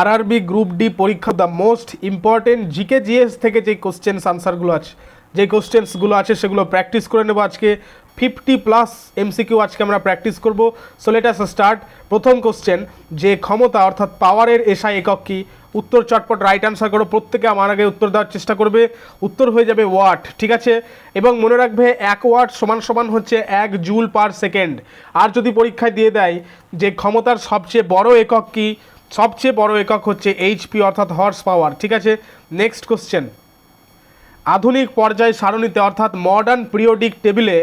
RRB group D পরীক্ষা the most important GK GS থেকে যে কোশ্চেন্স আনসারগুলো আছে, যে কোশ্চেন্সগুলো আছে সেগুলো প্র্যাকটিস করে নেব। আজকে 50+ এমসিকিউ আজকে আমরা প্র্যাকটিস করব। So let us start. প্রথম কোশ্চেন, যে ক্ষমতা অর্থাৎ পাওয়ারের এসআই একক কি? উত্তর চটপট রাইট আনসার করো। প্রত্যেকে আমার আগে উত্তর দেওয়ার চেষ্টা করবে। উত্তর হয়ে যাবে ওয়াট, ঠিক আছে? এবং মনে রাখবে 1 ওয়াট সমান সমান হচ্ছে 1 জুল পার সেকেন্ড। আর যদি পরীক্ষায় দিয়ে দেয় যে ক্ষমতার সবচেয়ে বড় একক কি, সবচেয়ে বড় একক হচ্ছে এইচপি অর্থাৎ হর্স পাওয়ার, ঠিক আছে? নেক্সট কোশ্চেন, আধুনিক পর্যায় সারণীতে অর্থাৎ মডার্ন পিরিয়ডিক টেবিলে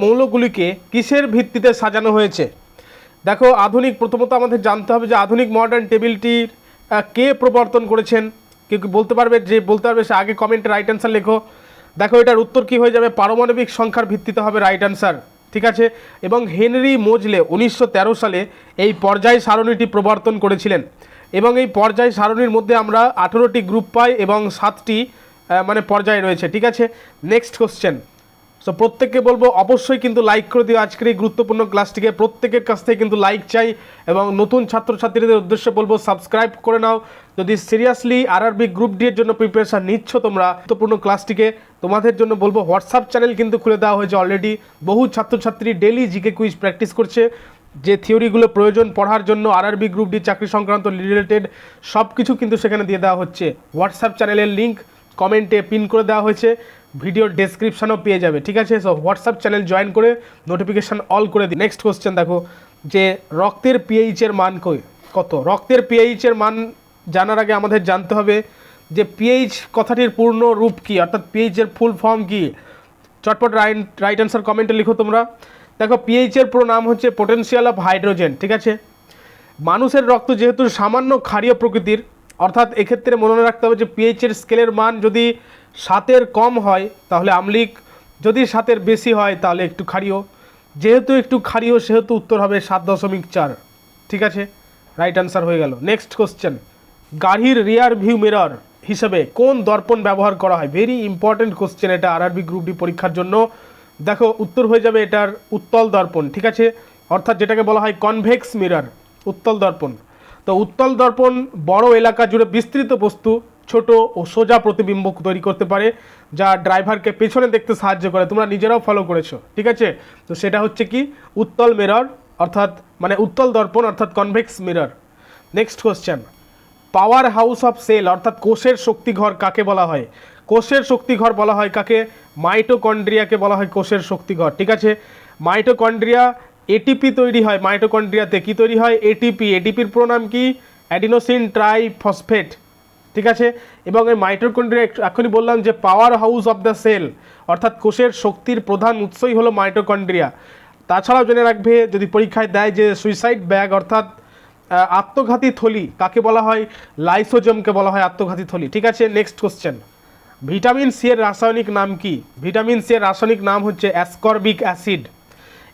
মৌলগুলিকে কিসের ভিত্তিতে সাজানো হয়েছে? দেখো, আধুনিক, প্রথমত আমাদের জানতে হবে যে আধুনিক মডার্ন টেবিলটির কে প্রবর্তন করেছেন। কেউ বলতে পারবে? যে বলতে পারবে সে আগে কমেন্টে রাইট অ্যান্সার লেখো। দেখো, এটার উত্তর কি হয়ে যাবে? পারমাণবিক সংখ্যার ভিত্তিতে হবে রাইট অ্যান্সার, ঠিক আছে? এবং হেনরি মোজলে 1913 সালে এই পর্যায় সারণীটি প্রবর্তন করেছিলেন। এবং এই পর্যায় সারণীর মধ্যে আমরা 18টি গ্রুপ পাই এবং 7টি মানে পর্যায় রয়েছে, ঠিক আছে? Next question. সো প্রত্যেককে বলবো অবশ্যই কিন্তু লাইক করে দিও আজকের এই গুরুত্বপূর্ণ ক্লাসটিকে। প্রত্যেকের কাছ থেকে কিন্তু লাইক চাই এবং নতুন ছাত্রছাত্রীদের উদ্দেশ্যে বলবো সাবস্ক্রাইব করে নাও। যদি সিরিয়াসলি আরআরবি গ্রুপ ডি এর জন্য প্রিপারেশন নিচ্ছ তোমরা, গুরুত্বপূর্ণ ক্লাসটিকে তোমাদের জন্য বলবো হোয়াটসঅ্যাপ চ্যানেল কিন্তু খুলে দেওয়া হয়েছে অলরেডি। বহু ছাত্রছাত্রী ডেলি জিকে কুইজ প্র্যাকটিস করছে। যে থিওরিগুলো প্রয়োজন পড়ার জন্য আরআরবি গ্রুপ ডি চাকরি সংক্রান্ত রিলেটেড সব কিছু কিন্তু সেখানে দিয়ে দেওয়া হচ্ছে। হোয়াটসঅ্যাপ চ্যানেলের লিঙ্ক কমেন্টে পিন করে দেওয়া হয়েছে, ভিডিওর ডেসক্রিপশানও পেয়ে যাবে, ঠিক আছে? সো হোয়াটসঅ্যাপ চ্যানেল জয়েন করে নোটিফিকেশান অল করে দিই। নেক্সট কোশ্চেন দেখো, যে রক্তের পিএইচের মান কত? রক্তের পিএইচের মান জানার আগে আমাদের জানতে হবে যে পিএইচ কথাটির পূর্ণ রূপ কী, অর্থাৎ পিএইচের ফুল ফর্ম কী। চটপট রাইট অ্যান্সার কমেন্টে লিখো তোমরা। দেখো, পিএইচের পুরো নাম হচ্ছে পোটেনশিয়াল অফ হাইড্রোজেন, ঠিক আছে? মানুষের রক্ত যেহেতু সামান্য ক্ষারীয় প্রকৃতির, অর্থাৎ এক্ষেত্রে মনে রাখতে হবে যে পিএইচের স্কেলের মান যদি 7-এর কম হয় তাহলে আম্লিক, যদি 7-এর বেশি হয় তাহলে একটু ক্ষারীয়। যেহেতু একটু ক্ষারীয় সেহেতু উত্তর হবে 7.4, ঠিক আছে? রাইট অ্যান্সার হয়ে গেল। নেক্সট কোশ্চেন, গাড়ির রিয়ার ভিউ মিরর হিসেবে কোন দর্পণ ব্যবহার করা হয়? ভেরি ইম্পর্টেন্ট কোশ্চেন এটা আরআরবি গ্রুপ ডি পরীক্ষার জন্য। দেখো, উত্তর হয়ে যাবে এটার উত্তল দর্পণ, ঠিক আছে? অর্থাৎ যেটাকে বলা হয় কনভেক্স মিরর, উত্তল দর্পণ। তো উত্তল দর্পণ বড় এলাকা জুড়ে বিস্তৃত বস্তু, ছোট ও সোজা প্রতিবিম্ব তৈরি করতে পারে, যা ড্রাইভারকে পেছনে দেখতে সাহায্য করে। তোমরা নিজেরাও ফলো করেছো, ঠিক আছে? তো সেটা হচ্ছে কি উত্তল মিরর, অর্থাৎ মানে উত্তল দর্পণ অর্থাৎ convex mirror. Next question, power house of cell অর্থাৎ কোষের শক্তিঘর কাকে বলা হয়? কোষের শক্তিঘর বলা হয় কাকে? মাইটোকন্ড্রিয়াকে বলা হয় কোষের শক্তিঘর, ঠিক আছে? মাইটোকন্ড্রিয়া, এটিপি তৈরি হয় মাইটোকন্ড্রিয়াতে। কি তৈরি হয়? এটিপি। এটিপির প্রোনাম কি? অ্যাডিনোসিন ট্রাইফসফেট, ঠিক আছে? এবং এই মাইটোকন্ড্রিয়া এখনই বললাম যে power house of the cell, অর্থাৎ কোষের শক্তির প্রধান উৎসই হলো মাইটোকন্ড্রিয়া। তাছাড়াও জেনে রাখবে যদি পরীক্ষায় দেয় যে সুইসাইড ব্যাগ অর্থাৎ আত্মঘাতী থলি কাকে বলা হয়? লাইসোজোমকে বলা হয় আত্মঘাতী থলি, ঠিক আছে? নেক্সট কোশ্চেন, ভিটামিন সি এর রাসায়নিক নাম কি? ভিটামিন সি এর রাসায়নিক নাম হচ্ছে অ্যাসকর্বিক অ্যাসিড।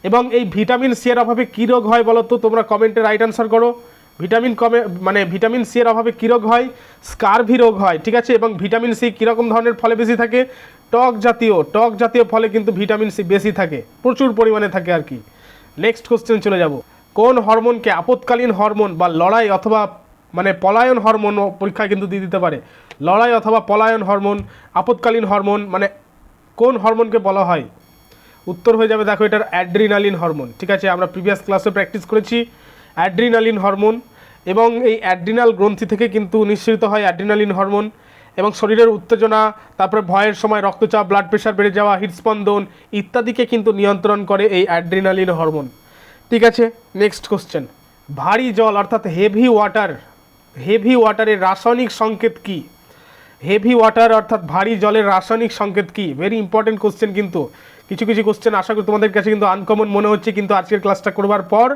এবং এই ভিটামিন সি এর অভাবে কী রোগ হয় বলো তো? তোমরা কমেন্টে রাইট অ্যান্সার করো। ভিটামিন সি এর অভাবে কী রোগ হয়? স্কারভি রোগ হয়, ঠিক আছে? এবং ভিটামিন সি কীরকম ধরনের ফলে বেশি থাকে? টক জাতীয় ফলে কিন্তু ভিটামিন সি বেশি থাকে, প্রচুর পরিমাণে থাকে আর কি। নেক্সট কোশ্চেন চলে যাব, কোন হরমোনকে আপৎকালীন হরমোন বা লড়াই অথবা মানে পলায়ন হরমোন পরীক্ষায় কিন্তু দিয়ে দিতে পারে? লড়াই অথবা পলায়ন হরমোন, আপৎকালীন হরমোন, মানে কোন হরমোনকে বলা হয়? উত্তর হয়ে যাবে, দেখো, এটার অ্যাড্রিনালিন হরমোন, ঠিক আছে? আমরা প্রিভিয়াস ক্লাসে প্র্যাকটিস করেছি অ্যাড্রিনালিন হরমোন। এবং এই অ্যাড্রিনাল গ্রন্থি থেকে কিন্তু নিঃসৃত হয় অ্যাড্রিনালিন হরমোন। এবং শরীরের উত্তেজনা, তারপরে ভয়ের সময় রক্তচাপ, ব্লাড প্রেশার বেড়ে যাওয়া, হৃদস্পন্দন ইত্যাদিকে কিন্তু নিয়ন্ত্রণ করে এই অ্যাড্রিনালিন হরমোন, ঠিক আছে? নেক্সট কোশ্চেন, ভারী জল অর্থাৎ হেভি ওয়াটারের রাসায়নিক সংকেত কি? হেভি ওয়াটার অর্থাৎ ভারী জলের রাসায়নিক সংকেত কি? ভেরি ইম্পর্টেন্ট কোশ্চেন কিন্তু। কিছু কোশ্চেন আশা করি তোমাদের কাছে কিন্তু আনকমন মনে হচ্ছে, কিন্তু আজকের ক্লাসটা করবার পর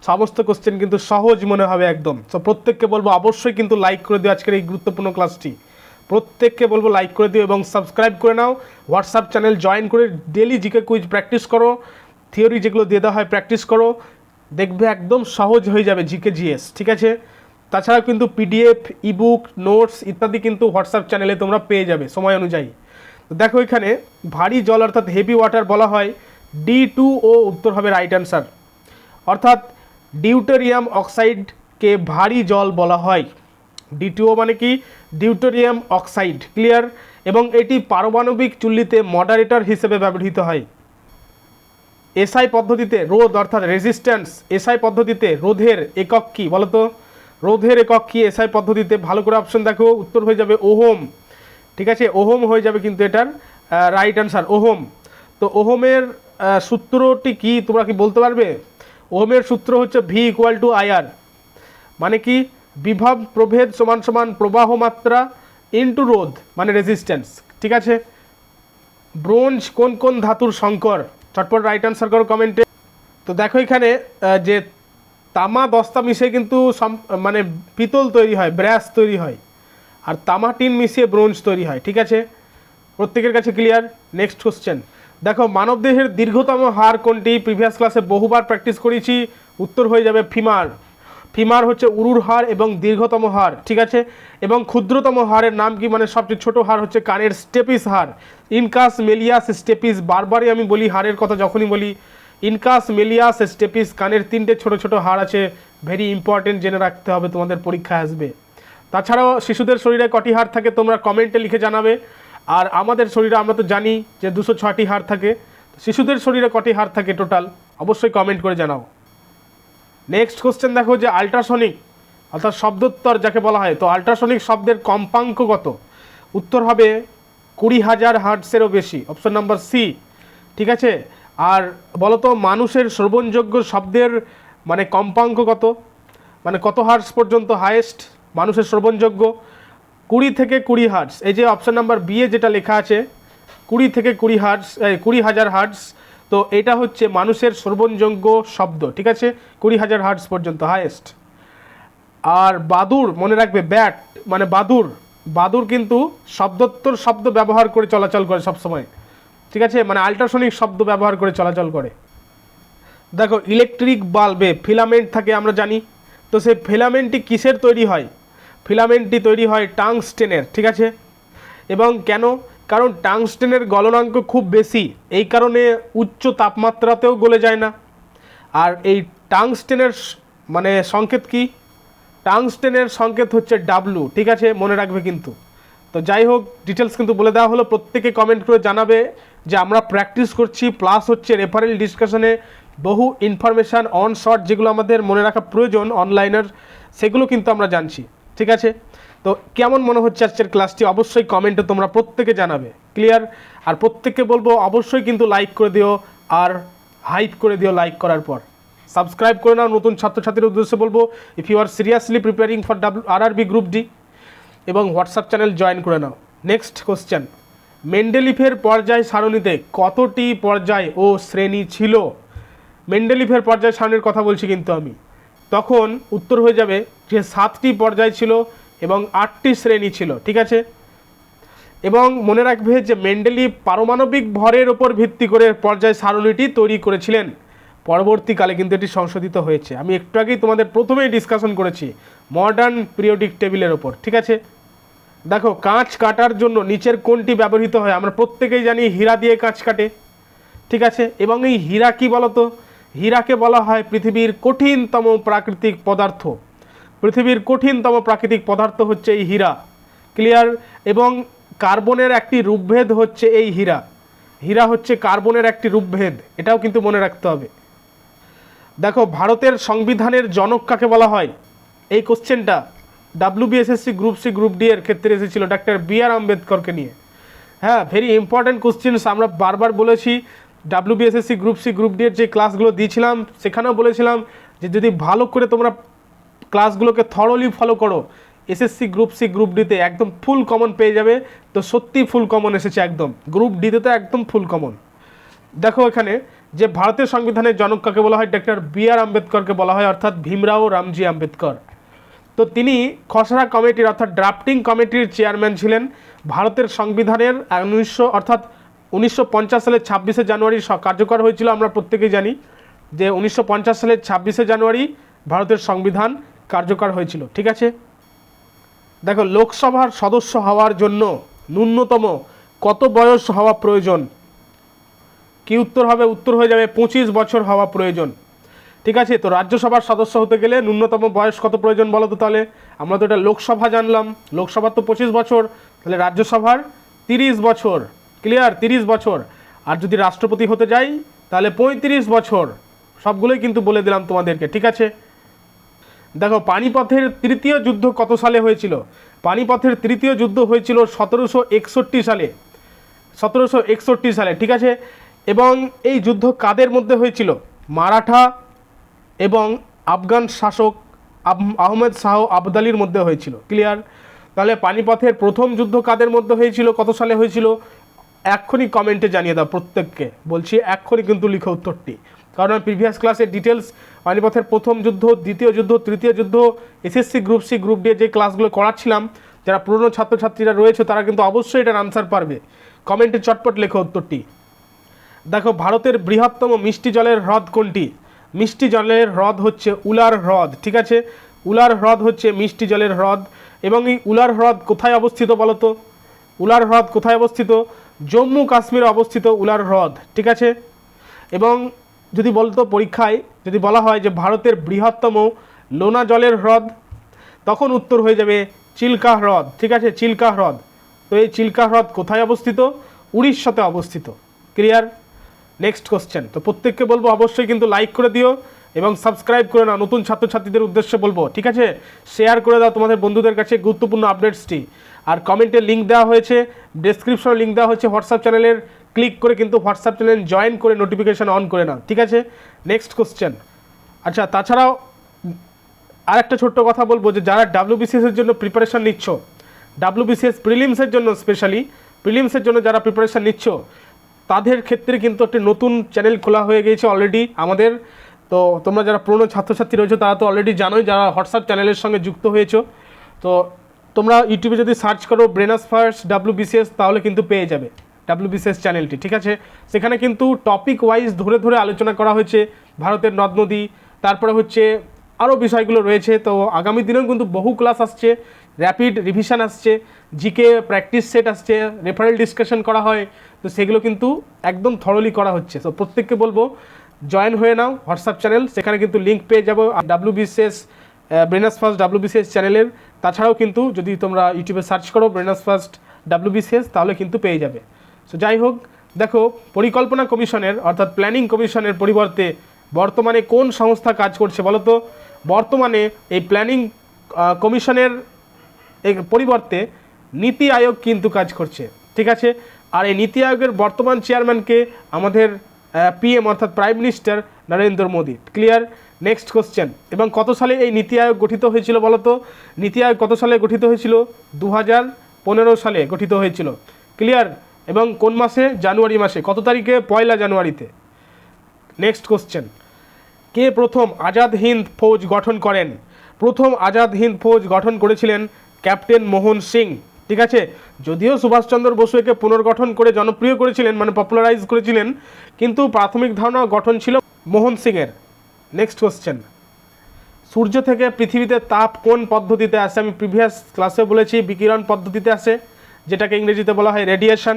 সমস্ত কোশ্চেন কিন্তু সহজ মনে হবে একদম। সো প্রত্যেককে বলবো অবশ্যই কিন্তু লাইক করে দিও আজকের এই গুরুত্বপূর্ণ ক্লাসটি। প্রত্যেককে বলবো লাইক করে দিও এবং সাবস্ক্রাইব করে নাও। হোয়াটসঅ্যাপ চ্যানেল জয়েন করে ডেলি জিকে কুইজ প্র্যাকটিস করো, থিওরি যেগুলো দিয়ে দেওয়া হয় প্র্যাকটিস করো, দেখবে একদম সহজ হয়ে যাবে জিকে জিএস, ঠিক আছে? তাছাড়াও কিন্তু পিডিএফ, ইবুক, নোটস ইত্যাদি কিন্তু হোয়াটসঅ্যাপ চ্যানেলে তোমরা পেয়ে যাবে সময় অনুযায়ী। তো দেখো, এখানে ভারী জল অর্থাৎ হেভি ওয়াটার বলা হয় D2O, উত্তর হবে রাইট অ্যান্সার। অর্থাৎ ডিউটেরিয়াম অক্সাইড কে ভারী জল বলা হয়। D2O মানে কি, ডিউটেরিয়াম অক্সাইড, ক্লিয়ার। এবং এটি পারমাণবিক চুল্লিতে মডারেটর হিসেবে ব্যবহৃত হয়। এসআই পদ্ধতিতে রোধ অর্থাৎ রেজিস্ট্যান্স, এসআই পদ্ধতিতে রোধের একক কি বলতো? রোধের একক কি এসআই পদ্ধতিতে? ভালো করে অপশন দেখো, উত্তর হয়ে যাবে ওহম। ঠিক আছে, ওহম হয়ে যাবে কিন্তু এটার রাইট অ্যান্সার, ওহম। তো ওহমের সূত্রটি কি তোমরা কি বলতে পারবে? ওহমের সূত্র হচ্ছে V = IR, মানে কি বিভব প্রভেদ সমান সমান প্রবাহ মাত্রা ইন্টু রোধ মানে রেজিস্ট্যান্স। ঠিক আছে। ব্রোঞ্জ কোন কোন ধাতুর সংকর? চটপট রাইট অ্যান্সার করো কমেন্টে। তো দেখো এখানে যে তামা দস্তা মিশিয়ে কিন্তু মানে পিতল তৈরি হয়, ব্রাশ তৈরি হয়, আর তামা টিন মিশিয়ে ব্রোঞ্জ তৈরি হয়। ঠিক আছে, প্রত্যেকের কাছে ক্লিয়ার। নেক্সট কোশ্চেন দেখো, মানবদেহের দীর্ঘতম হাড় কোনটি? প্রিভিয়াস ক্লাসে বহুবার প্র্যাকটিস করেছি, উত্তর হয়ে যাবে ফিমার। ফিমার হচ্ছে উরুর হাড় এবং দীর্ঘতম হাড়। ঠিক আছে, এবং ক্ষুদ্রতম হাড়ের নাম কি, মানে সবচেয়ে ছোট হাড় হচ্ছে কানের স্টেপিস হাড়, ইনকাস মেলিয়াস স্টেপিস। বারবারই আমি বলি হাড়ের কথা, যখনই বলি ইনকাস মেলিয়াস স্টেপিস, কানের 3টে ছোট ছোট হাড় আছে, ভেরি ইম্পর্টেন্ট, জেনে রাখতে হবে, তোমাদের পরীক্ষায় আসবে। তাছাড়াও শিশুদের শরীরে কটি হাড় থাকে তোমরা কমেন্টে লিখে জানাবে। আর আমাদের শরীরে আমরা তো জানি যে 206টি হাড় থাকে, শিশুদের শরীরে কটি হাড় থাকে টোটাল, অবশ্যই কমেন্ট করে জানাও। নেক্সট কোশ্চেন দেখো, যে আল্ট্রাসনিক অর্থাৎ শব্দোত্তর যাকে বলা হয়, তো আল্ট্রাসনিক শব্দের কম্পাঙ্ক কত? উত্তর হবে 20,000 হার্টসেরও বেশি, অপশন নাম্বার সি। ঠিক আছে, আর বলতো মানুষের শ্রবণযোগ্য শব্দের মানে কম্পাঙ্ক কত, মানে কত হার্টস পর্যন্ত হাইয়েস্ট মানুষের শ্রবণযোগ্য? 20 থেকে 20 হার্টস। এই যে অপশন নাম্বার বি এ যেটা লেখা আছে 20 থেকে 20 হার্টস, 20,000 হার্টস, তো এটা হচ্ছে মানুষের শ্রবণযোগ্য শব্দ। ঠিক আছে, 20,000 হার্টস পর্যন্ত হাইয়েস্ট। আর বাদুড় মনে রাখবে, ব্যাট মানে বাদুড়, বাদুড় কিন্তু শব্দোত্তর শব্দ ব্যবহার করে চলাচল করে সবসময়। ঠিক আছে, মানে আল্ট্রাসনিক শব্দ ব্যবহার করে চলাচল করে। দেখো ইলেকট্রিক বাল্বে ফিলামেন্ট থাকে আমরা জানি, তো সেই ফিলামেন্টটি কিসের তৈরি হয়? ফিলামেন্টটি তৈরি হয় টাংস্টেনের। ঠিক আছে, এবং কেন? কারণ টাংস্টেনের গলনাঙ্ক খুব বেশি, এই কারণে উচ্চ তাপমাত্রাতেও গলে যায় না। আর এই টাংস্টেনের মানে সংকেত কি? টাংস্টেনের সংকেত হচ্ছে ডাব্লু। ঠিক আছে, মনে রাখবে কিন্তু। তো যাই হোক, ডিটেলস কিন্তু বলে দেওয়া হলো, প্রত্যেকে কমেন্ট করে জানাবে যে আমরা প্র্যাকটিস করছি, প্লাস হচ্ছে রেফারেল ডিসকাশনে বহু ইনফরমেশান অন শর্ট যেগুলো আমাদের মনে রাখা প্রয়োজন অনলাইনের, সেগুলো কিন্তু আমরা জানছি। ঠিক আছে, তো কেমন মনে হচ্ছে আজকের ক্লাসটি অবশ্যই কমেন্টে তোমরা প্রত্যেকে জানাবে, ক্লিয়ার। আর প্রত্যেককে বলবো অবশ্যই কিন্তু লাইক করে দিও, আর হাইপ করে দিও লাইক করার পর। সাবস্ক্রাইব করে নাও, নতুন ছাত্রছাত্রীর উদ্দেশ্যে বলবো if you are seriously preparing for RRB group D, এবং হোয়াটসঅ্যাপ চ্যানেল জয়েন করে নাও। নেক্সট কোশ্চেন, মেন্ডেলিফের পর্যায় সারণীতে কতটি পর্যায় ও শ্রেণী ছিল? মেন্ডেলিফের পর্যায় সারণীর কথা বলছি কিন্তু আমি, তখন উত্তর হয়ে যাবে যে 7টি পর্যায় ছিল এবং 8টি শ্রেণী ছিল। ঠিক আছে, এবং মনে রাখবে যে মেন্ডেলিফ পারমাণবিক ভরের ওপর ভিত্তি করে পর্যায় সারণীটি তৈরি করেছিলেন, পরবর্তীকালে কিন্তু এটি সংশোধিত হয়েছে। আমি একটু আগেই তোমাদের প্রথমেই ডিসকাশন করেছি মডার্ন পিরিয়ডিক টেবিলের ওপর। ঠিক আছে, দেখো কাঁচ কাটার জন্য নিচের কোনটি ব্যবহৃত হয়? আমরা প্রত্যেকেই জানি হীরা দিয়ে কাঁচ কাটে। ঠিক আছে, এবং এই হীরা কি বলতো? হীরাকে বলা হয় পৃথিবীর কঠিনতম প্রাকৃতিক পদার্থ। পৃথিবীর কঠিনতম প্রাকৃতিক পদার্থ হচ্ছে এই হীরা, ক্লিয়ার। এবং কার্বনের একটি রূপভেদ হচ্ছে এই হীরা, হীরা হচ্ছে কার্বনের একটি রূপভেদ, এটাও কিন্তু মনে রাখতে হবে। দেখো ভারতের সংবিধানের জনক কাকে বলা হয়? এই কোশ্চেনটা WBSSC group C group D এর ক্ষেত্রে এসেছিল ডক্টর BR আম্বেদকরকে নিয়ে। হ্যাঁ, ভেরি ইম্পর্ট্যান্ট কোশ্চেন্স। আমরা বারবার বলেছি WBSSC group C group D এর যে ক্লাসগুলো দিয়েছিলাম সেখানেও বলেছিলাম যে যদি ভালো করে তোমরা ক্লাসগুলোকে থরলি ফলো করো, SSC গ্রুপ সি গ্রুপ ডিতে একদম ফুল কমন পেয়ে যাবে। তো সত্যি ফুল কমন এসেছে, একদম গ্রুপ ডিতে তো একদম ফুল কমন। দেখো এখানে যে ভারতের সংবিধানের জনক কাকে বলা হয়? ডক্টর BR আম্বেদকরকে বলা হয়, অর্থাৎ ভীমরাও রামজি আম্বেদকর। তো তিনি খসড়া কমিটির অর্থাৎ ড্রাফটিং কমিটির চেয়ারম্যান ছিলেন। ভারতের সংবিধানের 1950 সালের 26শে জানুয়ারি কার্যকর হয়েছিল। আমরা প্রত্যেকেই জানি যে 1950 সালের 26শে জানুয়ারি ভারতের সংবিধান কার্যকর হয়েছিল। ঠিক আছে, দেখো লোকসভার সদস্য হওয়ার জন্য ন্যূনতম কত বয়স হওয়া প্রয়োজন? কি উত্তর হবে? উত্তর হয়ে যাবে 25 বছর হওয়া প্রয়োজন। ঠিক আছে। তো রাজ্যসভার সদস্য হতে গেলে ন্যূনতম বয়স কত প্রয়োজন বলো তো তাহলে? আমরা তো এটা লোকসভা জানলাম, লোকসভার তো 25 বছর, তাহলে রাজ্যসভার 30 বছর। ক্লিয়ার? 30 বছর। আর যদি রাষ্ট্রপতি হতে যাই তাহলে 35 বছর। সবগুলোই কিন্তু বলে দিলাম তোমাদেরকে, ঠিক আছে। দেখো পানিপথের তৃতীয় যুদ্ধ কত সালে হয়েছিল? পানিপথের তৃতীয় যুদ্ধ হয়েছিল 1761 সালে, 1761 সালে, ঠিক আছে। এবং এই যুদ্ধ কাদের মধ্যে হয়েছিল? মারাঠা এবং আফগান শাসক আহমেদ শাহ আবদালির মধ্যে হয়েছিল। ক্লিয়ার? তাহলে পানিপথের প্রথম যুদ্ধ কাদের মধ্যে হয়েছিল, কত সালে হয়েছিল? এক্ষুনি কমেন্টে জানিয়ে দাও প্রত্যেককে, বলছি এক্ষুনি কিন্তু লিখো উত্তরটি, কারণ আমি প্রিভিয়াস ক্লাসে ডিটেলস পানিপথের প্রথম যুদ্ধ, দ্বিতীয় যুদ্ধ, তৃতীয় যুদ্ধ, SSC group C group D যে ক্লাসগুলো করাচ্ছিলাম, যারা পুরনো ছাত্রছাত্রীরা রয়েছে তারা কিন্তু অবশ্যই এটার আনসার পারবে। কমেন্টে চটপট লেখো উত্তরটি। দেখো ভারতের বৃহত্তম মিষ্টি জলের হ্রদ কোনটি? মিষ্টি জলের হ্রদ হচ্ছে উলার হ্রদ, ঠিক আছে। উলার হ্রদ হচ্ছে মিষ্টি জলের হ্রদ। এবং এই উলার হ্রদ কোথায় অবস্থিত বলো তো? উলার হ্রদ কোথায় অবস্থিত? জম্মু কাশ্মীরে অবস্থিত উলার হ্রদ, ঠিক আছে। এবং যদি বলতো পরীক্ষায় যদি বলা হয় যে ভারতের বৃহত্তম লোনা জলের হ্রদ, তখন উত্তর হয়ে যাবে চিল্কা হ্রদ, ঠিক আছে, চিল্কা হ্রদ। তো এই চিল্কা হ্রদ কোথায় অবস্থিত? উড়িষ্যাতে অবস্থিত। ক্লিয়ার? Next question. তো প্রত্যেককে বলবো অবশ্যই কিন্তু লাইক করে দিও এবং সাবস্ক্রাইব করে নাও, নতুন ছাত্রছাত্রীদের উদ্দেশ্যে বলবো, ঠিক আছে। শেয়ার করে দাও তোমাদের বন্ধুদের কাছে গুরুত্বপূর্ণ আপডেটসটি। আর কমেন্টে লিঙ্ক দেওয়া হয়েছে, ডেসক্রিপশনে লিঙ্ক দেওয়া হয়েছে হোয়াটসঅ্যাপ চ্যানেলের, ক্লিক করে কিন্তু হোয়াটসঅ্যাপ চ্যানেল জয়েন করে নোটিফিকেশন অন করে নাও, ঠিক আছে। Next question. আচ্ছা, তাছাড়াও আরেকটা ছোট্ট কথা বলবো যে যারা ডাব্লিউবিসিএস এর জন্য প্রিপারেশন নিচ্ছ, ডাব্লিউবিসিএস প্রিলিমসের জন্য, স্পেশালি প্রিলিমসের জন্য যারা প্রিপারেশন নিচ্ছ, তাদের ক্ষেত্রে কিন্তু একটি নতুন চ্যানেল খোলা হয়ে গিয়েছে অলরেডি আমাদের। তো তোমরা যারা পুরনো ছাত্রছাত্রী রয়েছে তারা তো অলরেডি জানোই, যারা হোয়াটসঅ্যাপ চ্যানেলের সঙ্গে যুক্ত হয়েছো। তো তোমরা ইউটিউবে যদি সার্চ করো ব্রেনার্স ফার্স্ট ডাব্লিউবিসিএস তাহলে কিন্তু পেয়ে যাবে ডাব্লিউবিসিএস চ্যানেলটি, ঠিক আছে। সেখানে কিন্তু টপিক ওয়াইজ ধরে ধরে আলোচনা করা হয়েছে, ভারতের নদ নদী, তারপরে হচ্ছে আরও বিষয়গুলো রয়েছে। তো আগামী দিনেও কিন্তু বহু ক্লাস আসছে, র্যাপিড রিভিশন আসছে, জিকে প্র্যাকটিস সেট আসছে, রেফারেল ডিসকাশন করা হয়, তো সেগুলো কিন্তু একদম থরলি করা হচ্ছে। তো প্রত্যেককে বলবো জয়েন হয়ে নাও হোয়াটসঅ্যাপ চ্যানেল, সেখানে কিন্তু লিঙ্ক পেয়ে যাবো ডাব্লিউবিসিএস ব্রেনার্স ফার্স্ট ডাব্লিউবিসিএস চ্যানেলের। তাছাড়াও কিন্তু যদি তোমরা ইউটিউবে সার্চ করো ব্রেনার্স ফার্স্ট ডাব্লিউবিসিএস তাহলে কিন্তু পেয়ে যাবে। সো যাই হোক, দেখো পরিকল্পনা কমিশনের অর্থাৎ প্ল্যানিং কমিশনের পরিবর্তে বর্তমানে কোন সংস্থা কাজ করছে বলো তো? বর্তমানে এই প্ল্যানিং কমিশনের পরিবর্তে নীতি আয়োগ কিন্তু কাজ করছে, ঠিক আছে। আর এই নীতি আয়োগের বর্তমান চেয়ারম্যানকে আমাদের পিএম অর্থাৎ prime minister Narendra Modi. Clear? Next question. এবং কত সালে এই নীতি আয়োগ গঠিত হয়েছিল বলো তো? নীতি আয়োগ কত সালে গঠিত হয়েছিল? 2015 সালে গঠিত হয়েছিল। ক্লিয়ার? এবং কোন মাসে? জানুয়ারি মাসে। কত তারিখে? 1 জানুয়ারিতে। Next question. কে প্রথম আজাদ হিন্দ ফৌজ গঠন করেন? প্রথম আজাদ হিন্দ ফৌজ গঠন করেছিলেন ক্যাপ্টেন মোহন সিং, ঠিক আছে। যদিও সুভাষচন্দ্র বসু একে পুনর্গঠন করে জনপ্রিয় করেছিলেন, মানে পপুলারাইজ করেছিলেন, কিন্তু প্রাথমিক ধারণা গঠন ছিল মোহন সিংয়ের। Next question. সূর্য থেকে পৃথিবীতে তাপ কোন পদ্ধতিতে আসে? আমি প্রিভিয়াস ক্লাসে বলেছি বিকিরণ পদ্ধতিতে আসে, যেটাকে ইংরেজিতে বলা হয় রেডিয়েশন।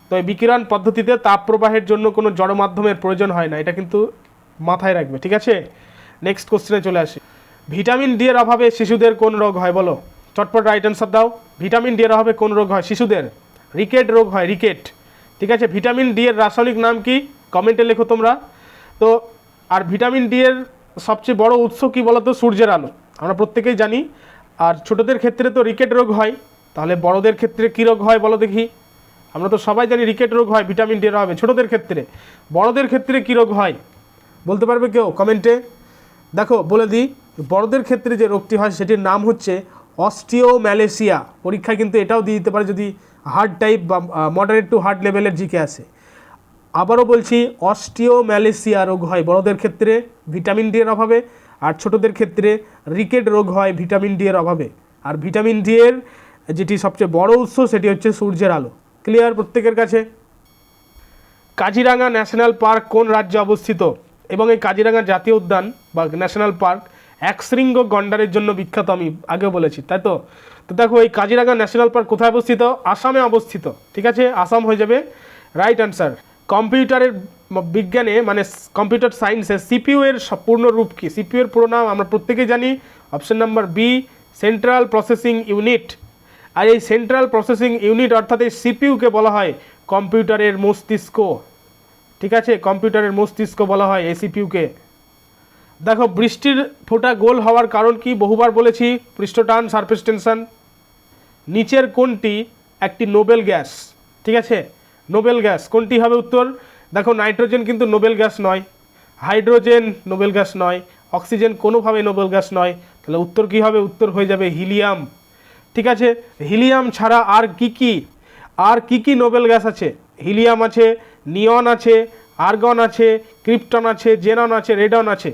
তো এই বিকিরণ পদ্ধতিতে তাপ প্রবাহের জন্য কোনো জড় মাধ্যমের প্রয়োজন হয় না, এটা কিন্তু মাথায় রাখবে, ঠিক আছে। নেক্সট কোশ্চেনে চলে আসি। ভিটামিন ডি এর অভাবে শিশুদের কোন রোগ হয় বলো? চটপট রাইট অ্যান্সার দাও। ভিটামিন ডি এর অভাবে কোন রোগ হয় শিশুদের? রিকেট রোগ হয়, রিকেট, ঠিক আছে। ভিটামিন ডি এর রাসায়নিক নাম কি? কমেন্টে লেখো তোমরা। তো আর ভিটামিন ডি এর সবচেয়ে বড় উৎস কি বলো তো? সূর্যের আলো, আমরা প্রত্যেকেই জানি। আর ছোটদের ক্ষেত্রে তো রিকেট রোগ হয়, তাহলে বড়দের ক্ষেত্রে কী রোগ হয় বলো দেখি? আমরা তো সবাই জানি রিকেট রোগ হয় ভিটামিন ডি এর অভাবে ছোটদের ক্ষেত্রে। বড়দের ক্ষেত্রে কী রোগ হয় বলতে পারবে কেউ কমেন্টে? দেখো বলে দিই, বড়দের ক্ষেত্রে যে রোগটি হয় সেটির নাম হচ্ছে অস্টিওম্যালেসিয়া। পরীক্ষায় কিন্তু এটাও দিয়ে দিতে পারে যদি হার্ড টাইপ বা মডারেট টু হার্ড লেভেলের জিকে আসে। আবারও বলছি, অস্টিওম্যালেসিয়া রোগ হয় বড়দের ক্ষেত্রে ভিটামিন ডি এর অভাবে, আর ছোটদের ক্ষেত্রে রিকেট রোগ হয় ভিটামিন ডি এর অভাবে। আর ভিটামিন ডি এর যেটি সবচেয়ে বড় উৎস সেটি হচ্ছে সূর্যের আলো। ক্লিয়ার প্রত্যেকের কাছে? কাজিরাঙা ন্যাশনাল পার্ক কোন রাজ্যে অবস্থিত? এবং এই কাজিরাঙা জাতীয় উদ্যান বা ন্যাশনাল পার্ক একশৃঙ্গ গন্ডারের জন্য বিখ্যাত, আমি আগেও বলেছি, তাই তো। তো দেখো এই কাজিরাঙা ন্যাশনাল পার্ক কোথায় অবস্থিত? আসামে অবস্থিত, ঠিক আছে। আসাম হয়ে যাবে রাইট অ্যান্সার। কম্পিউটারের বিজ্ঞানে মানে কম্পিউটার সায়েন্সে সিপিইউ এর পূর্ণ রূপ কি? সিপিইউ এর পুরো নাম আমরা প্রত্যেকেই জানি, option number B central processing unit. আর এই সেন্ট্রাল প্রসেসিং ইউনিট অর্থাৎ এই সিপিইউকে বলা হয় কম্পিউটারের মস্তিষ্ক, ঠিক আছে, কম্পিউটারের মস্তিষ্ক বলা হয় এই সিপিইউকে। দেখো বৃষ্টির ফোঁটা গোল হওয়ার কারণ কি? বহুবার বলেছি, পৃষ্ঠটান, সারফেস টেনশন। নিচের কোনটি একটি নোবেল গ্যাস? ঠিক আছে, নোবেল গ্যাস কোনটি হবে উত্তর? দেখো নাইট্রোজেন কিন্তু নোবেল গ্যাস নয়, হাইড্রোজেন নোবেল গ্যাস নয়, অক্সিজেন কোনোভাবে নোবেল গ্যাস নয়। তাহলে উত্তর কী হবে? উত্তর হয়ে যাবে হিলিয়াম। ঠিক আছে, হিলিয়াম ছাড়া আর কি কি নোবেল গ্যাস আছে? হিলিয়াম আছে, নিয়ন আছে, আর্গন আছে, ক্রিপ্টন আছে, জেনন আছে, রেডন আছে।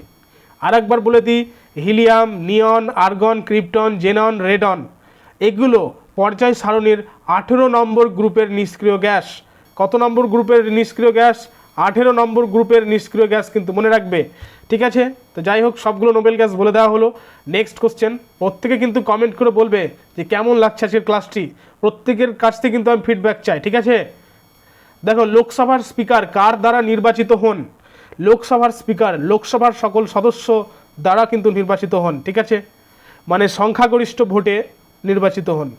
আর একবার বলে দিই, হিলিয়াম, নিয়ন, আর্গন, ক্রিপ্টন, জেনন, রেডন এগুলো পর্যায় সারণীর 18 নম্বর গ্রুপের নিষ্ক্রিয় গ্যাস। কত নম্বর গ্রুপের নিষ্ক্রিয় গ্যাস? 18 নম্বর গ্রুপের নিষ্ক্রিয় গ্যাস কিন্তু মনে রাখবে। ঠিক আছে, তো যাই হোক সবগুলো নোবেল গ্যাস বলে দেওয়া হলো। নেক্সট কোশ্চেন, প্রত্যেকে কিন্তু কমেন্ট করে বলবে যে কেমন লাগছে আজকের ক্লাসটি, প্রত্যেকের কাছ থেকে কিন্তু আমি ফিডব্যাক চাই। ঠিক আছে, দেখো লোকসভার স্পিকার কার দ্বারা নির্বাচিত হন? লোকসভার স্পিকার লোকসভার সকল সদস্য দ্বারা কিন্তু নির্বাচিত হন। ঠিক আছে, মানে সংখ্যাগরিষ্ঠ ভোটে নির্বাচিত হন।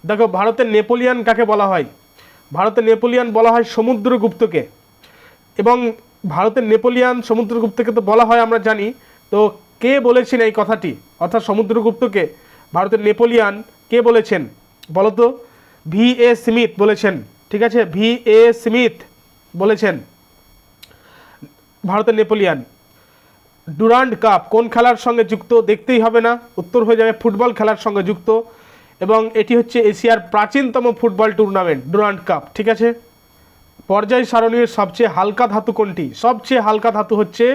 দেখো ভারতের নেপোলিয়ান কাকে বলা হয়? ভারতের নেপোলিয়ান বলা হয় সমুদ্রগুপ্তকে। এবং ভারতের নেপোলিয়ান সমুদ্রগুপ্তকে তো বলা হয় আমরা জানি, তো কে বলেছেন এই কথাটি, অর্থাৎ সমুদ্রগুপ্তকে ভারতের নেপোলিয়ান কে বলেছেন বলো তো? V.A. স্মিথ বলেছেন। ঠিক আছে, V.A. স্মিথ বলেছেন ভারতের নেপোলিয়ান। ডুরান্ড কাপ কোন খেলার সঙ্গে যুক্ত? দেখতেই হবে না, উত্তর হয়ে যাবে ফুটবল খেলার সঙ্গে যুক্ত। এবং এটি হচ্ছে এশিয়ার প্রাচীনতম ফুটবল টুর্নামেন্ট ডুরান্ড কাপ। ঠিক আছে, পর্যায় সারণীর সবচেয়ে হালকা ধাতু কোনটি? সবচেয়ে হালকা ধাতু হচ্ছে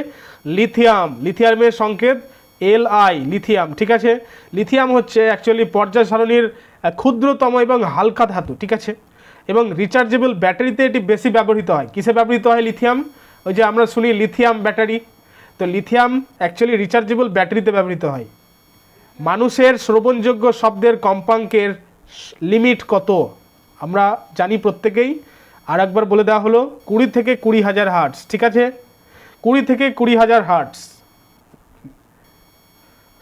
লিথিয়াম। লিথিয়ামের সংকেত Li, লিথিয়াম। ঠিক আছে, লিথিয়াম হচ্ছে অ্যাকচুয়ালি পর্যায় সারণীর ক্ষুদ্রতম এবং হালকা ধাতু। ঠিক আছে, এবং রিচার্জেবল ব্যাটারিতে এটি বেশি ব্যবহৃত হয়। কিসে ব্যবহৃত হয় লিথিয়াম? ওই যে আমরা শুনি লিথিয়াম ব্যাটারি, তো লিথিয়াম অ্যাকচুয়ালি রিচার্জেবল ব্যাটারিতে ব্যবহৃত হয়। মানুষের শ্রবণযোগ্য শব্দের কম্পাঙ্কের লিমিট কত? আমরা জানি প্রত্যেকেই, আর একবার বলে দেওয়া হলো 20 থেকে 20,000 হার্টস। ঠিক আছে, 20 থেকে 20,000 হার্টস।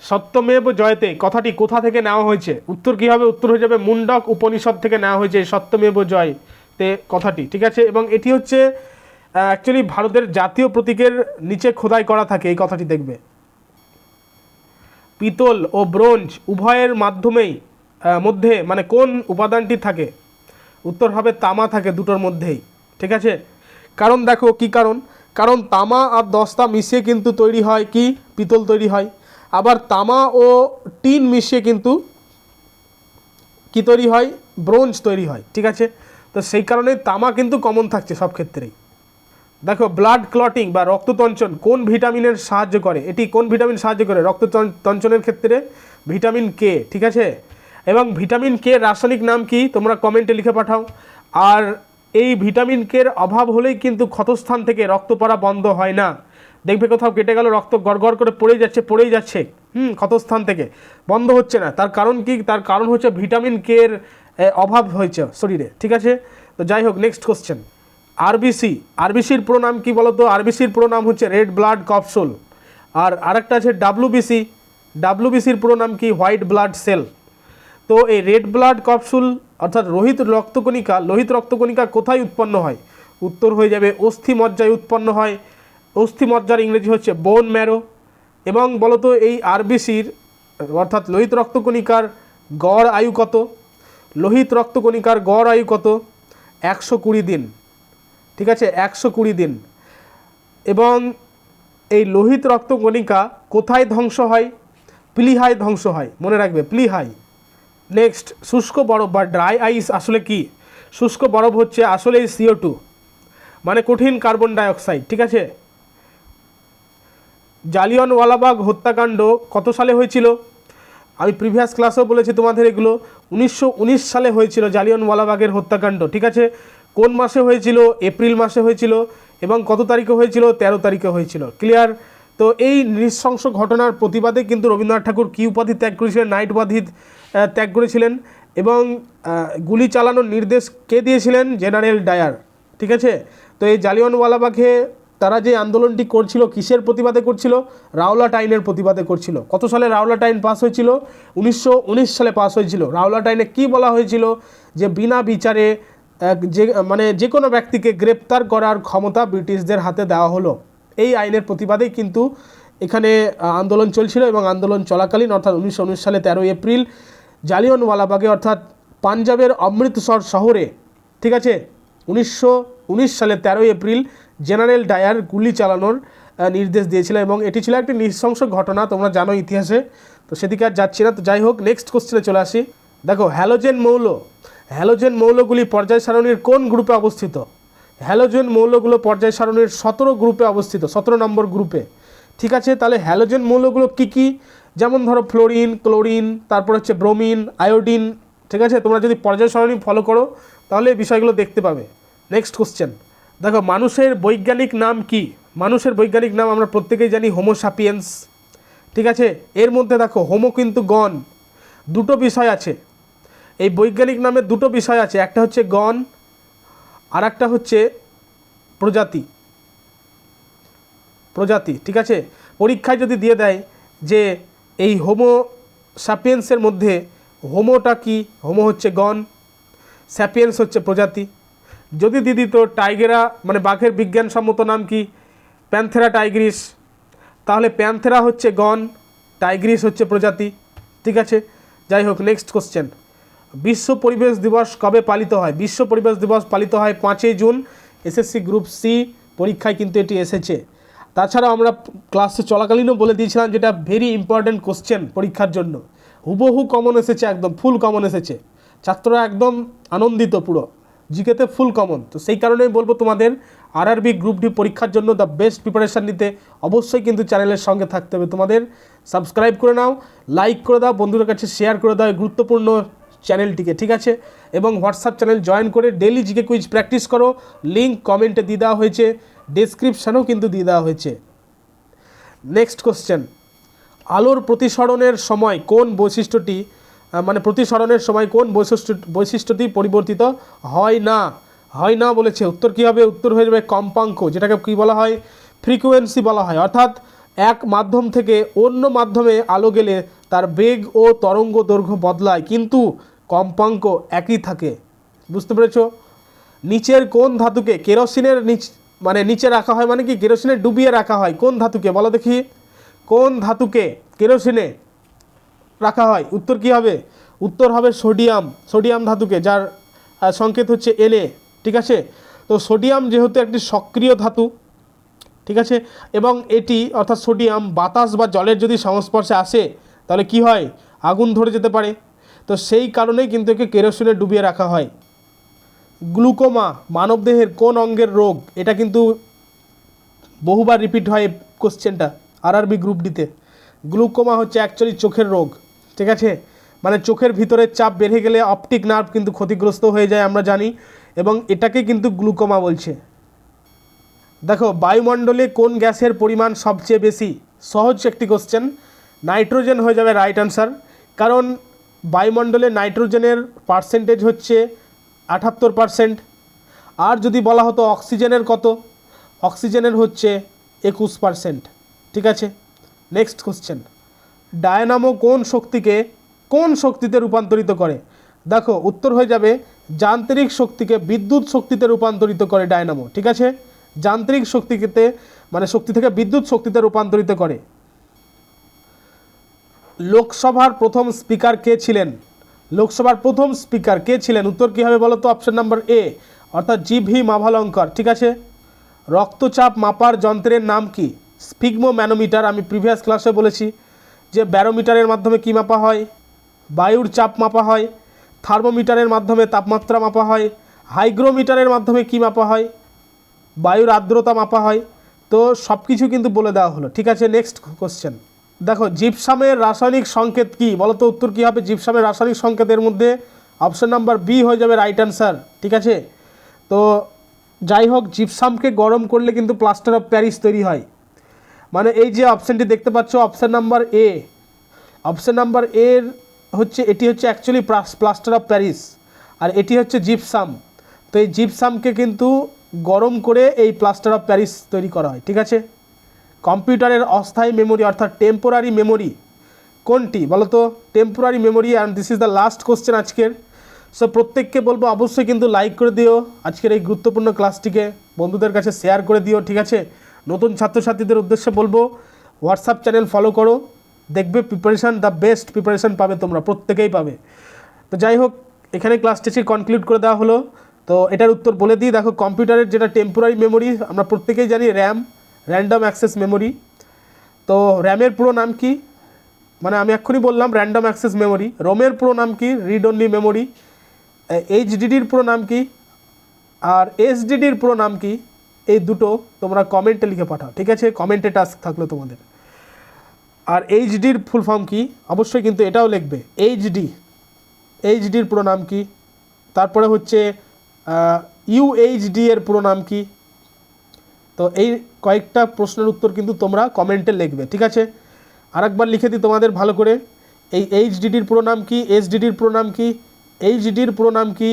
সত্যমেব জয়তে কথাটি কোথা থেকে নেওয়া হয়েছে? উত্তর কী হবে? উত্তর হয়ে যাবে মুন্ডক উপনিষদ থেকে নেওয়া হয়েছে সত্যমেব জয়তে কথাটি। ঠিক আছে, এবং এটি হচ্ছে অ্যাকচুয়ালি ভারতের জাতীয় প্রতীকের নিচে খোদাই করা থাকে এই কথাটি, দেখবে। পিতল ও ব্রোঞ্জ উভয়ের মধ্যে মানে কোন উপাদানটি থাকে? উত্তর হবে তামা থাকে দুটোর মধ্যেই। ঠিক আছে, কারণ দেখো কি কারণ তামা আর দস্তা মিশিয়ে কিন্তু তৈরি হয় কি? পিতল তৈরি হয়। আবার তামা ও টিন মিশিয়ে কিন্তু কি তৈরি হয়? ব্রোঞ্জ তৈরি হয়। ঠিক আছে, তো সেই কারণে তামা কিন্তু কমন থাকছে সব ক্ষেত্রেই। দেখো ব্লাড ক্লটিং বা রক্ততঞ্চন কোন ভিটামিনের সাহায্য করে? এটি কোন ভিটামিন সাহায্য করে রক্ততঞ্চনের ক্ষেত্রে? Vitamin K. ঠিক আছে, এবং ভিটামিন কে রাসায়নিক নাম কি? তোমরা কমেন্টে লিখে পাঠাও। আর এই ভিটামিন কের অভাব হলেই কিন্তু ক্ষতস্থান থেকে রক্ত পড়া বন্ধ হয় না। দেখবে কোথাও কেটে গেল রক্ত গড়গড় করে পড়েই যাচ্ছে ক্ষতস্থান থেকে, বন্ধ হচ্ছে না। তার কারণ কি? তার কারণ হচ্ছে ভিটামিন কে এর অভাব হয়েছে শরীরে। ঠিক আছে, তো যাই হোক নেক্সট কোশ্চেন, আরবিসির পুরো নাম কি বলো তো? আরবিসির পুরো নাম হচ্ছে রেড ব্লাড কপসুল। আর আরেকটা আছে ডাব্লিউবিসির পুরো নাম কি? White blood cell. তো এই রেড ব্লাড কপসুল অর্থাৎ লোহিত রক্তকণিকা কোথায় উৎপন্ন হয়? উত্তর হয়ে যাবে অস্থিমজ্জায় উৎপন্ন হয়। অস্থিমজ্জার ইংরেজি হচ্ছে বোন ম্যারো। এবং বলতো এই আরবিসির অর্থাৎ লোহিত রক্তকণিকার গড় আয়ু কত? লোহিত রক্তকণিকার গড় আয়ু কত? 120 দিন। ঠিক আছে, 120 দিন। এবং এই লোহিত রক্তকণিকা কোথায় ধ্বংস হয়? প্লিহায় ধ্বংস হয়, মনে রাখবে প্লিহায়। নেক্সট, শুষ্ক বরফ বা ড্রাই আইস আসলে কি? শুষ্ক বরফ হচ্ছে আসলে CO2 মানে কঠিন কার্বন ডাইঅক্সাইড। ঠিক আছে, জালিয়ানওয়ালাবাগ হত্যাকাণ্ড কত সালে হয়েছিল? আমি প্রিভিয়াস ক্লাসেও বলেছি তোমাদের এগুলো। 1919 সালে হয়েছিল জালিয়ানওয়ালাবাগের হত্যাকাণ্ড। ঠিক আছে, কোন মাসে হয়েছিল? এপ্রিল মাসে হয়েছিল। এবং কত তারিখে হয়েছিল? 13 তারিখে হয়েছিল। ক্লিয়ার? তো এই নৃশংস ঘটনার প্রতিবাদে কিন্তু রবীন্দ্রনাথ ঠাকুর কী উপাধি ত্যাগ করেছিলেন? নাইট উপাধি ত্যাগ করেছিলেন। এবং গুলি চালানোর নির্দেশ কে দিয়েছিলেন? General Dyer. ঠিক আছে, তো এই জালিয়ানওয়ালাবাগে তারা যে আন্দোলনটি করছিল কিসের প্রতিবাদে করছিল? রাওলাট আইনের প্রতিবাদে করছিল। কত সালে রাওলাট আইন পাস হয়েছিল? 1919 সালে পাস হয়েছিল। রাওলাট আইনে কী বলা হয়েছিল? যে বিনা বিচারে যে কোনো ব্যক্তিকে গ্রেপ্তার করার ক্ষমতা ব্রিটিশদের হাতে দেওয়া হলো। এই আইনের প্রতিবাদেই কিন্তু এখানে আন্দোলন চলছিল এবং আন্দোলন চলাকালীন অর্থাৎ 1919 সালে 13 এপ্রিল জালিয়ানওয়ালাবাগে অর্থাৎ পাঞ্জাবের অমৃতসর শহরে, ঠিক আছে, 1919 সালে 13 এপ্রিল জেনারেল ডায়ার গুলি চালানোর নির্দেশ দিয়েছিল এবং এটি ছিল একটি নৃশংস ঘটনা, তোমরা জানো ইতিহাসে, তো সেদিকে আর যাচ্ছি না। তো যাই হোক, নেক্সট কোশ্চেনে চলে আসি। দেখো, হ্যালোজেন মৌলগুলি পর্যায় সারণীর কোন গ্রুপে অবস্থিত? হ্যালোজেন মৌলগুলো পর্যায় সারণীর 17 গ্রুপে অবস্থিত, 17 নম্বর গ্রুপে, ঠিক আছে। তাহলে হ্যালোজেন মৌলগুলো কী কী? যেমন ধরো ফ্লোরিন, ক্লোরিন, তারপর হচ্ছে ব্রোমিন, আয়োডিন, ঠিক আছে। তোমরা যদি পর্যায় সারণী ফলো করো তাহলে এই বিষয়গুলো দেখতে পাবে। নেক্সট কোশ্চেন, দেখো, মানুষের বৈজ্ঞানিক নাম কি? মানুষের বৈজ্ঞানিক নাম আমরা প্রত্যেকেই জানি হোমো সাপিয়েন্স, ঠিক আছে। এর মধ্যে দেখো হোমো কিন্তু গণ, দুটো বিষয় আছে এই বৈজ্ঞানিক নামে, দুটো বিষয় আছে, একটা হচ্ছে গণ আর একটা হচ্ছে প্রজাতি, ঠিক আছে। পরীক্ষায় যদি দিয়ে দেয় যে এই হোমো সাপিয়েন্সের মধ্যে হোমোটা কি, হোমো হচ্ছে গণ, স্যাপিয়েন্স হচ্ছে প্রজাতি। যদি দিদি তো টাইগেরা মানে বাঘের বিজ্ঞানসম্মত নাম কি? প্যান্থেরা টাইগ্রিস, তাহলে প্যান্থেরা হচ্ছে গণ, টাইগ্রিস হচ্ছে প্রজাতি, ঠিক আছে। যাই হোক, নেক্সট কোশ্চেন, বিশ্ব পরিবেশ দিবস কবে পালিত হয়? বিশ্ব পরিবেশ দিবস পালিত হয় 5ই জুন। এসএসসি গ্রুপ সি পরীক্ষায় কিন্তু এটি এসেছে। তাছাড়াও আমরা ক্লাসে চলাকালীনও বলে দিয়েছিলাম যেটা ভেরি ইম্পর্ট্যান্ট কোশ্চেন পরীক্ষার জন্য, হুবহু কমন এসেছে, একদম ফুল কমন এসেছে, ছাত্ররা একদম আনন্দিত, পুরো জিকেতে ফুল কমন। তো সেই কারণেই বলবো তোমাদের আরআরবি গ্রুপ ডি পরীক্ষার জন্য দ্য বেস্ট প্রিপারেশান নিতে অবশ্যই কিন্তু চ্যানেলের সঙ্গে থাকতে হবে। তোমাদের সাবস্ক্রাইব করে নাও, লাইক করে দাও, বন্ধুদের কাছে শেয়ার করে দাও এই গুরুত্বপূর্ণ চ্যানেলটিকে, ঠিক আছে। এবং হোয়াটসঅ্যাপ চ্যানেল জয়েন করে ডেইলি জিকে কুইজ প্র্যাকটিস করো, লিঙ্ক কমেন্টে দিয়ে দেওয়া হয়েছে, ডেসক্রিপশানেও কিন্তু দিয়ে দেওয়া হয়েছে। নেক্সট কোশ্চেন, আলোর প্রতিসরণের সময় কোন বৈশিষ্ট্যটি প্রতিসরণের সময় কোন বৈশিষ্ট্যটি পরিবর্তিত হয় না বলেছে। উত্তর কী হবে? উত্তর হয়ে যাবে কম্পাঙ্ক, যেটাকে কী বলা হয়? ফ্রিকোয়েন্সি বলা হয়। অর্থাৎ এক মাধ্যম থেকে অন্য মাধ্যমে আলো গেলে তার বেগ ও তরঙ্গ দৈর্ঘ্য বদলায়, কিন্তু কম্পাঙ্ক একই থাকে। বুঝতে পেরেছো? নিচের কোন ধাতুকে কেরোসিনের নিচে রাখা হয়, মানে কি কেরোসিনে ডুবিয়ে রাখা হয়? কোন ধাতুকে বলো দেখি, কোন ধাতুকে কেরোসিনে রাখা হয়? উত্তর কী হবে? উত্তর হবে সোডিয়াম ধাতুকে, যার সংকেত হচ্ছে Na, ঠিক আছে। তো সোডিয়াম যেহেতু একটি সক্রিয় ধাতু, ঠিক আছে, এবং এটি অর্থাৎ সোডিয়াম বাতাস বা জলের যদি সংস্পর্শে আসে তাহলে কি হয়? আগুন ধরে যেতে পারে। তো সেই কারণেই কিন্তু একে কেরোসিনে ডুবিয়ে রাখা হয়। গ্লুকোমা মানবদেহের কোন অঙ্গের রোগ? এটা কিন্তু বহুবার রিপিট হয় কোশ্চেনটা আরআরবি গ্রুপ ডিতে। গ্লুকোমা হচ্ছে অ্যাকচুয়ালি চোখের রোগ, ঠিক আছে। মানে চোখের ভিতরে চাপ বেড়ে গেলে অপটিক নার্ভ কিন্তু ক্ষতিগ্রস্ত হয়ে যায়, আমরা জানি, এবং এটাকে কিন্তু গ্লুকোমা বলছে। দেখো, বায়ুমণ্ডলে কোন গ্যাসের পরিমাণ সবচেয়ে বেশি? সহজ একটি কোশ্চেন, নাইট্রোজেন হয়ে যাবে রাইট আনসার। কারণ বায়ুমণ্ডলে নাইট্রোজেনের পার্সেন্টেজ হচ্ছে 78%। আর যদি বলা হতো অক্সিজেনের কত? অক্সিজেনের হচ্ছে 21%, ঠিক আছে। নেক্সট কোশ্চেন, ডায়নামো কোন শক্তিতে রূপান্তরিত করে? দেখো, উত্তর হয়ে যাবে যান্ত্রিক শক্তিকে বিদ্যুৎ শক্তিতে রূপান্তরিত করে ডায়নামো, ঠিক আছে। যান্ত্রিক শক্তি থেকে বিদ্যুৎ শক্তিতে রূপান্তরিত করে। লোকসভার প্রথম স্পিকার কে ছিলেন? উত্তর কী হবে বলো তো? অপশন নাম্বার এ অর্থাৎ জি.ভি. মাভালঙ্কর, ঠিক আছে। রক্তচাপ মাপার যন্ত্রের নাম কি? স্ফিগমোম্যানোমিটার। আমি প্রিভিয়াস ক্লাসে বলেছি যে ব্যারোমিটারের মাধ্যমে কি মাপা হয়? বায়ুর চাপ মাপা হয়। থার্মোমিটারের মাধ্যমে তাপমাত্রা মাপা হয়। হাইগ্রোমিটারের মাধ্যমে কি মাপা হয়? বায়ুর আর্দ্রতা মাপা হয়। তো সব কিছু কিন্তু বলে দেওয়া হলো, ঠিক আছে। নেক্সট কোশ্চেন, দেখো, জিপসামের রাসায়নিক সংকেত কি বলো তো? উত্তর কী হবে? জিপসামের রাসায়নিক সংকেতের মধ্যে অপশন নাম্বার বি হয়ে যাবে রাইট আনসার, ঠিক আছে। তো যাই হোক, জিপসামকে গরম করলে কিন্তু প্লাস্টার অফ প্যারিস তৈরি হয়। মানে এই যে অপশানটি দেখতে পাচ্ছ, অপশান নাম্বার এর এটি হচ্ছে অ্যাকচুয়ালি প্লাস্টার অফ প্যারিস, আর এটি হচ্ছে জিপসাম। তো এই জিপসামকে কিন্তু গরম করে এই প্লাস্টার অফ প্যারিস তৈরি করা হয়, ঠিক আছে। কম্পিউটারের অস্থায়ী মেমোরি অর্থাৎ টেম্পোরারি মেমোরি কোনটি বলো তো? Temporary memory. And this is the last question আজকের। সো প্রত্যেককে বলবো অবশ্যই কিন্তু লাইক করে দিও আজকের এই গুরুত্বপূর্ণ ক্লাসটিকে, বন্ধুদের কাছে শেয়ার করে দিও, ঠিক আছে। নতুন ছাত্রছাত্রীদের উদ্দেশ্যে বলবো হোয়াটসঅ্যাপ চ্যানেল ফলো করো, দেখবে প্রিপারেশান দ্য বেস্ট প্রিপারেশান পাবে, তোমরা প্রত্যেকেই পাবে। তো যাই হোক, এখানে ক্লাসটি কনক্লুড করে দেওয়া হলো। তো এটার উত্তর বলে দিই, দেখো কম্পিউটারের যেটা টেম্পোরারি মেমোরি আমরা প্রত্যেকেই জানি র্যাম, র্যান্ডম অ্যাক্সেস মেমোরি। তো র্যামের পুরো নাম কি? মানে আমি এক্ষুনি বললাম র্যান্ডম অ্যাক্সেস মেমোরি। রোমের পুরো নাম কি? Read only memory. এইচডিডির পুরো নাম কি? আর এসডিডির পুরো নাম কি? এই দুটো তোমরা কমেন্টে লিখে পাঠাও, ঠিক আছে। কমেন্টে টাস্ক থাকলো তোমাদের। আর এইচডির ফুল ফর্ম কি অবশ্যই কিন্তু এটাও লিখবে, এইচডির পুরো নাম কি। তারপরে হচ্ছে ইউএইচডি এর পুরো নাম কি। তো এই কয়েকটা প্রশ্নের উত্তর কিন্তু তোমরা কমেন্টে লিখবে, ঠিক আছে। আরেকবার লিখে দিই তোমাদের ভালো করে, এই এইচডিডির পুরো নাম কি, এসডিডির পুরো নাম কি, এইচডির পুরো নাম কি,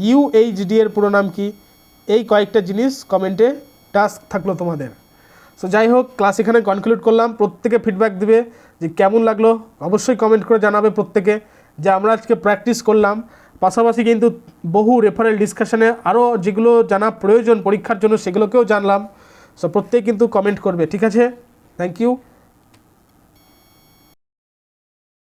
ইউএইচডি এর পুরো নাম কি। এই কয়েকটা জিনিস কমেন্টে টাস্ক থাকলো তোমাদের। সো যাই হোক, ক্লাস এখানে কনক্লুড করলাম। প্রত্যেকে ফিডব্যাক দিবে যে কেমন লাগলো, অবশ্যই কমেন্ট করে জানাবে প্রত্যেকে যে আমরা আজকে প্র্যাকটিস করলাম। পাশাপাশি কিন্তু বহু রেফারেল ডিসকাশনে আরও যেগুলো জানা প্রয়োজন পরীক্ষার জন্য সেগুলোকেও জানলাম। সো প্রত্যেকে কিন্তু কমেন্ট করবে, ঠিক আছে। Thank you.